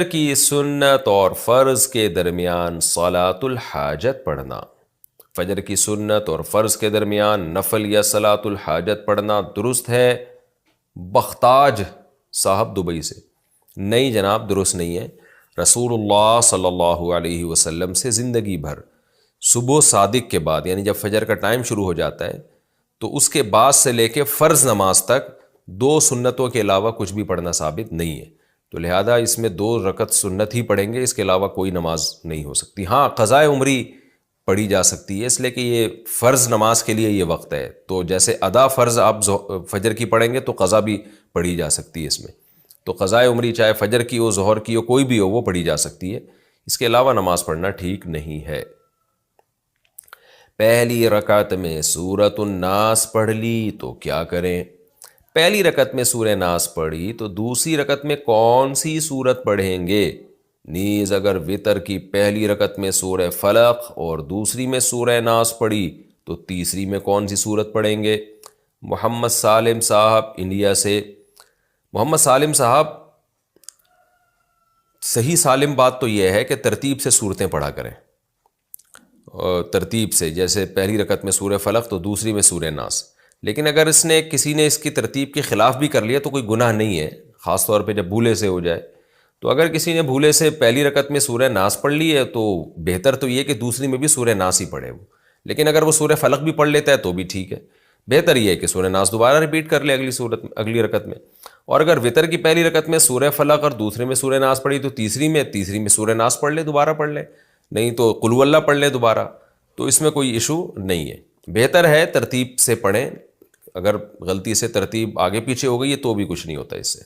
کی سنت اور فرض کے درمیان صلاۃ الحاجت پڑھنا، فجر کی سنت اور فرض کے درمیان نفل یا صلاۃ الحاجت پڑھنا درست ہے؟ بختاج صاحب دبئی سے، نہیں جناب درست نہیں ہے۔ رسول اللہ صلی اللہ علیہ وسلم سے زندگی بھر صبح صادق کے بعد، یعنی جب فجر کا ٹائم شروع ہو جاتا ہے تو اس کے بعد سے لے کے فرض نماز تک 2 سنتوں کے علاوہ کچھ بھی پڑھنا ثابت نہیں ہے، تو لہذا اس میں 2 رکعت سنت ہی پڑھیں گے، اس کے علاوہ کوئی نماز نہیں ہو سکتی۔ ہاں قضائے عمری پڑھی جا سکتی ہے، اس لیے کہ یہ فرض نماز کے لیے یہ وقت ہے، تو جیسے ادا فرض آپ فجر کی پڑھیں گے تو قضا بھی پڑھی جا سکتی ہے اس میں، تو قضائے عمری چاہے فجر کی ہو، ظہر کی ہو، کوئی بھی ہو، وہ پڑھی جا سکتی ہے، اس کے علاوہ نماز پڑھنا ٹھیک نہیں ہے۔ پہلی رکعت میں سورۃ الناس پڑھ لی تو کیا کریں؟ پہلی رکعت میں سورہ ناس پڑھی تو دوسری رکعت میں کون سی سورت پڑھیں گے؟ نیز اگر وتر کی پہلی رکعت میں سورہ فلق اور دوسری میں سورہ ناس پڑھی تو تیسری میں کون سی سورت پڑھیں گے؟ محمد سالم صاحب انڈیا سے۔ محمد سالم صاحب، صحیح سالم بات تو یہ ہے کہ ترتیب سے صورتیں پڑھا کریں، ترتیب سے، جیسے پہلی رکعت میں سورہ فلق تو دوسری میں سورہ ناس، لیکن اگر کسی نے اس کی ترتیب کے خلاف بھی کر لیا تو کوئی گناہ نہیں ہے، خاص طور پہ جب بھولے سے ہو جائے۔ تو اگر کسی نے بھولے سے پہلی رکعت میں سورہ ناس پڑھ لی ہے تو بہتر تو یہ کہ دوسری میں بھی سورہ ناس ہی پڑھے وہ، لیکن اگر وہ سورہ فلق بھی پڑھ لیتا ہے تو بھی ٹھیک ہے، بہتر یہ ہے کہ سورہ ناس دوبارہ ریپیٹ کر لے اگلی رکعت میں۔ اور اگر وتر کی پہلی رکعت میں سورہ فلق اور دوسرے میں سورہ ناس پڑھی تو تیسری میں سورہ ناس پڑھ لے، دوبارہ پڑھ لے، نہیں تو قل ہو اللہ پڑھ لے دوبارہ، تو اس میں کوئی ایشو نہیں ہے۔ بہتر ہے ترتیب سے پڑھیں، اگر غلطی سے ترتیب آگے پیچھے ہو گئی ہے تو بھی کچھ نہیں ہوتا اس سے۔